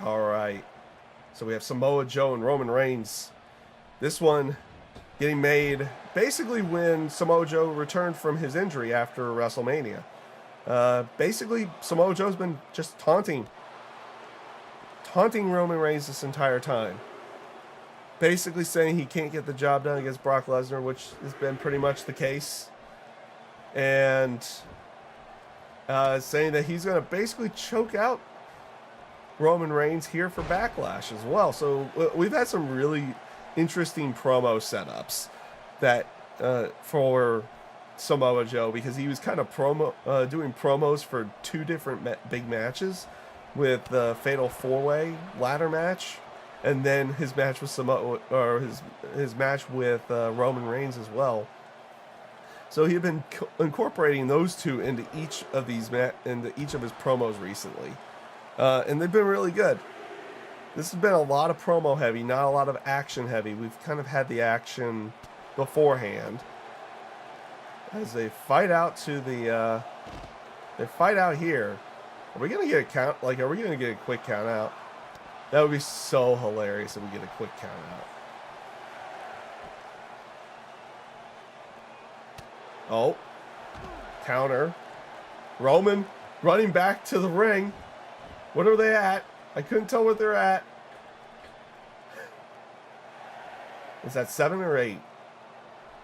All right. So we have Samoa Joe and Roman Reigns. This one getting made basically when Samoa Joe returned from his injury after WrestleMania. Basically, Samoa Joe's been just taunting Roman Reigns this entire time. Basically saying he can't get the job done against Brock Lesnar, which has been pretty much the case. And saying that he's going to basically choke out Roman Reigns here for Backlash as well. So we've had some really interesting promo setups that for Samoa Joe, because he was kind of doing promos for two different big matches, with the Fatal 4-Way ladder match, and then his match with Samoa, or his match with Roman Reigns as well. So he had been incorporating those two into each of his promos recently, and they've been really good. This has been a lot of promo heavy, not a lot of action heavy. We've kind of had the action beforehand as they fight out to the they fight out here. Are we gonna get a count? Like, are we gonna get a quick count out? That would be so hilarious if we get a quick count out. Oh, counter. Roman running back to the ring. What are they at? I couldn't tell what they're at. Is that 7 or 8?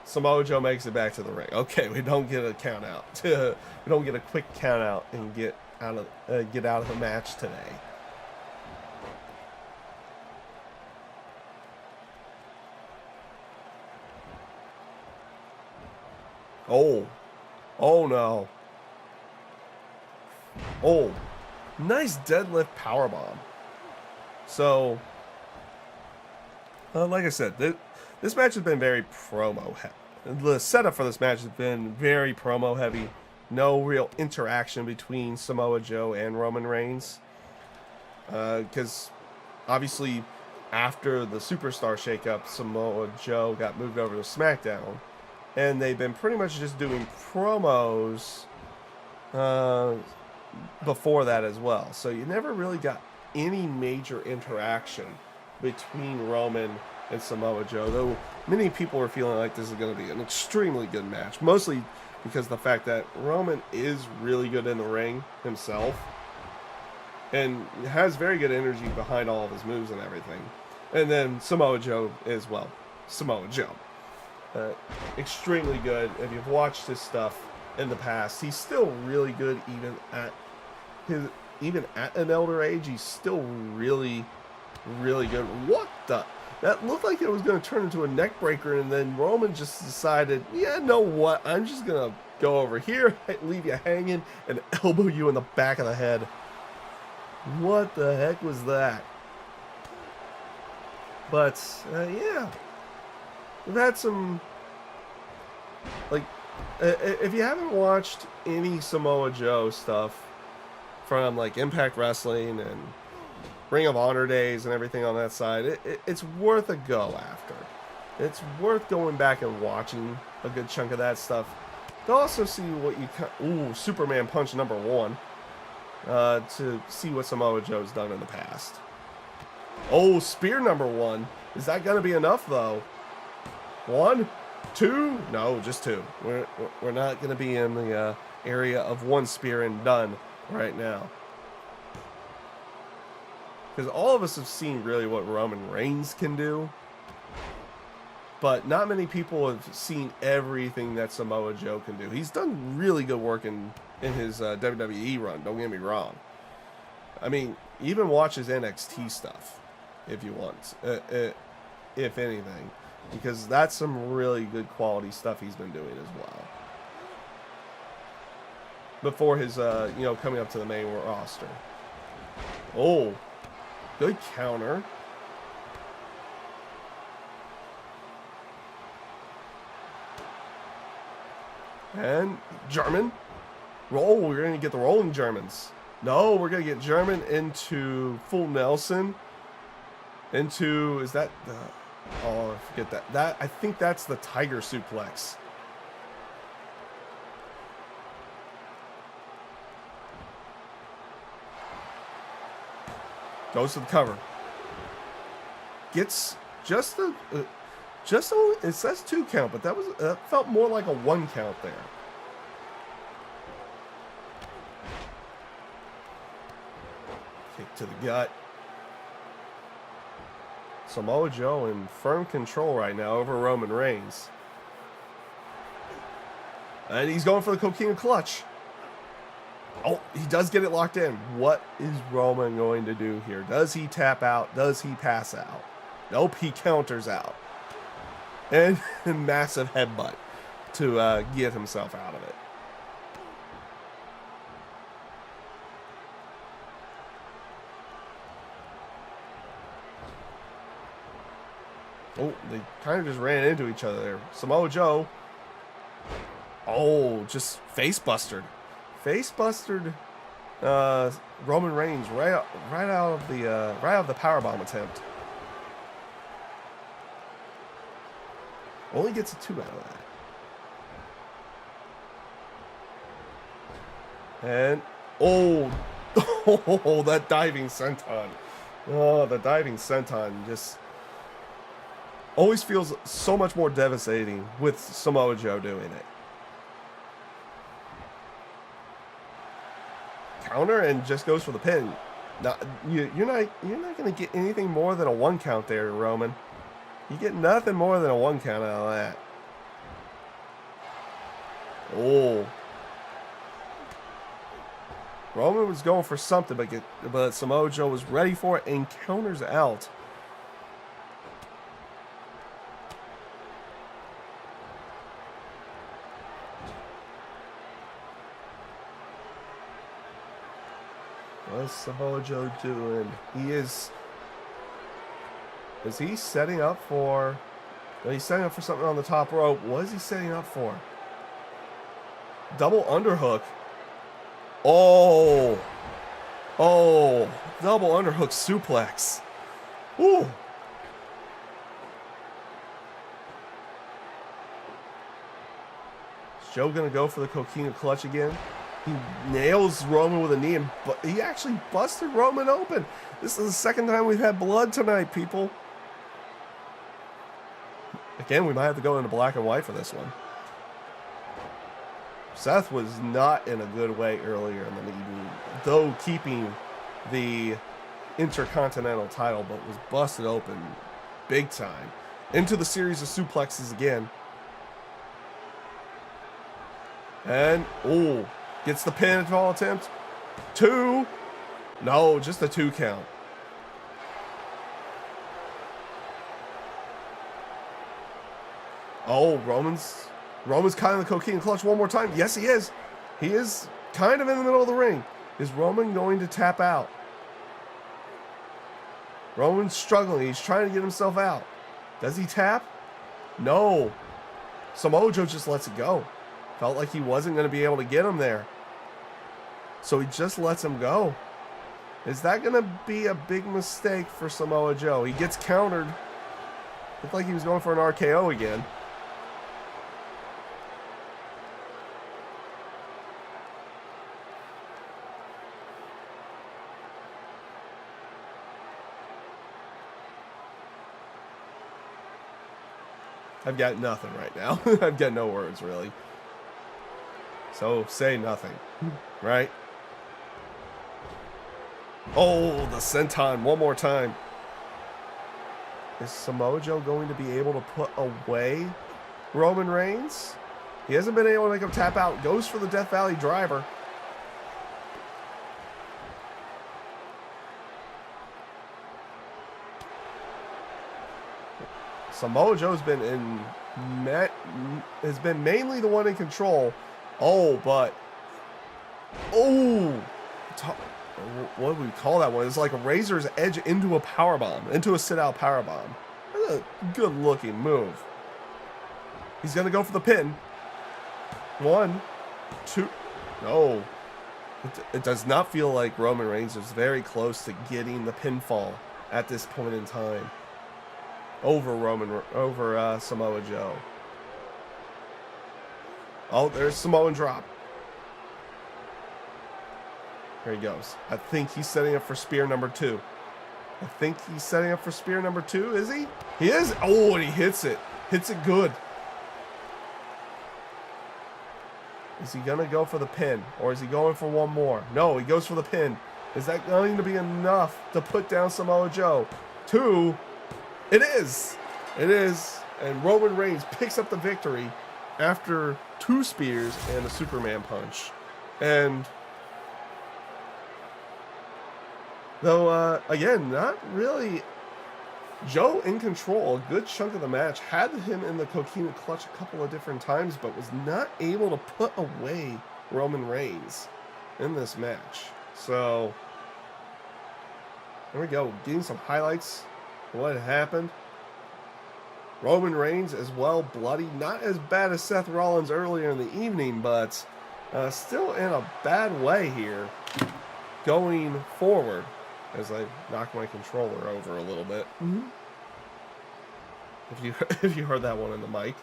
Samoa Joe makes it back to the ring. Okay, we don't get a count out. We don't get a quick count out and get out of the match today. Oh no. Oh, nice deadlift powerbomb. So, like I said, this match has been very promo heavy. The setup for this match has been very promo heavy. No real interaction between Samoa Joe and Roman Reigns. Because obviously, after the Superstar shakeup, Samoa Joe got moved over to SmackDown. And they've been pretty much just doing promos before that as well. So you never really got any major interaction between Roman and Samoa Joe, though many people were feeling like this is going to be an extremely good match, mostly because of the fact that Roman is really good in the ring himself and has very good energy behind all of his moves and everything. And then Samoa Joe as well. Samoa Joe. Extremely good. If you've watched his stuff in the past, he's still really good even at an elder age. He's still really, really good. What the? That looked like it was going to turn into a neck breaker, and then Roman just decided, yeah, know what? I'm just going to go over here, leave you hanging, and elbow you in the back of the head. What the heck was that? But, yeah. We've had some, like, if you haven't watched any Samoa Joe stuff from, like, Impact Wrestling and Ring of Honor days and everything on that side, it's worth a go after. It's worth going back and watching a good chunk of that stuff to also see what you Superman Punch #1, to see what Samoa Joe's done in the past. Oh, Spear #1. Is that going to be enough, though? 1, 2? No, just 2. We're not going to be in the area of 1 spear and done right now. Because all of us have seen really what Roman Reigns can do. But not many people have seen everything that Samoa Joe can do. He's done really good work in his WWE run, don't get me wrong. I mean, even watch his NXT stuff if you want, if anything. Because that's some really good quality stuff he's been doing as well. Before his, coming up to the main roster. Oh, good counter. And German. Roll. We're going to get the rolling Germans. No, we're going to get German into full Nelson. Into, is that the... Oh, I forget that. I think that's the Tiger Suplex. Goes to the cover. Gets just a, it says 2 count, but that felt more like a 1 count there. Kick to the gut. Samoa Joe in firm control right now over Roman Reigns. And he's going for the Coquina clutch. Oh, he does get it locked in. What is Roman going to do here? Does he tap out? Does he pass out? Nope, he counters out. And a massive headbutt to get himself out of it. Oh, they kind of just ran into each other there. Samoa Joe. Oh, just face bustered. Face bustered Roman Reigns right out of the powerbomb attempt. Only gets a 2 out of that. And oh, that diving senton. Oh, the diving senton just always feels so much more devastating with Samoa Joe doing it. Counter and just goes for the pin. Now, you're not going to get anything more than a 1 count there, Roman. You get nothing more than a 1 count out of that. Oh. Roman was going for something, but Samoa Joe was ready for it and counters out. What's Samoa Joe doing? Is he setting up for... No, he's setting up for something on the top rope. What is he setting up for? Double underhook. Oh. Oh. Double underhook suplex. Woo. Is Joe going to go for the Coquina clutch again? He nails Roman with a knee, and he actually busted Roman open. This is the second time we've had blood tonight, people. Again, we might have to go into black and white for this one. Seth was not in a good way earlier in the evening, though keeping the Intercontinental title, but was busted open big time. Into the series of suplexes again. And, oh, gets the pinfall attempt. 2. No, just a 2 count. Oh, Roman's kind of the Coquina clutch one more time. Yes, he is. He is kind of in the middle of the ring. Is Roman going to tap out? Roman's struggling. He's trying to get himself out. Does he tap? No. Samoa Joe just lets it go. Felt like he wasn't going to be able to get him there. So he just lets him go. Is that going to be a big mistake for Samoa Joe? He gets countered. Looked like he was going for an RKO again. I've got nothing right now. I've got no words, really. So, say nothing. Right? Oh, the senton one more time. Is Samoa Joe going to be able to put away Roman Reigns? He hasn't been able to make him tap out. Goes for the Death Valley driver. Samoa Joe's been has been mainly the one in control. Oh, but what do we call that one? It's like a razor's edge into a powerbomb, into a sit-out powerbomb. That's a good-looking move. He's gonna go for the pin. 1, 2. No, it does not feel like Roman Reigns is very close to getting the pinfall at this point in time. Over Samoa Joe. Oh, there's Samoan drop. Here he goes. I think he's setting up for spear number 2. I think he's setting up for spear number 2, is he? He is. Oh, and he hits it. Hits it good. Is he going to go for the pin? Or is he going for one more? No, he goes for the pin. Is that going to be enough to put down Samoa Joe? 2. It is. It is. And Roman Reigns picks up the victory after 2 spears and a Superman punch. And though, again, not really Joe in control a good chunk of the match, had him in the coquina clutch a couple of different times, but was not able to put away Roman Reigns in this match. So, there we go. Getting some highlights of what had happened. Roman Reigns as well, bloody. Not as bad as Seth Rollins earlier in the evening, but still in a bad way here going forward. As I knock my controller over a little bit. Mm-hmm. If you heard that one in the mic.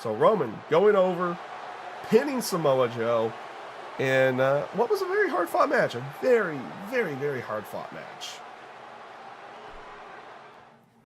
So Roman going over, pinning Samoa Joe, and what was a very hard fought match. A very, very, very hard fought match.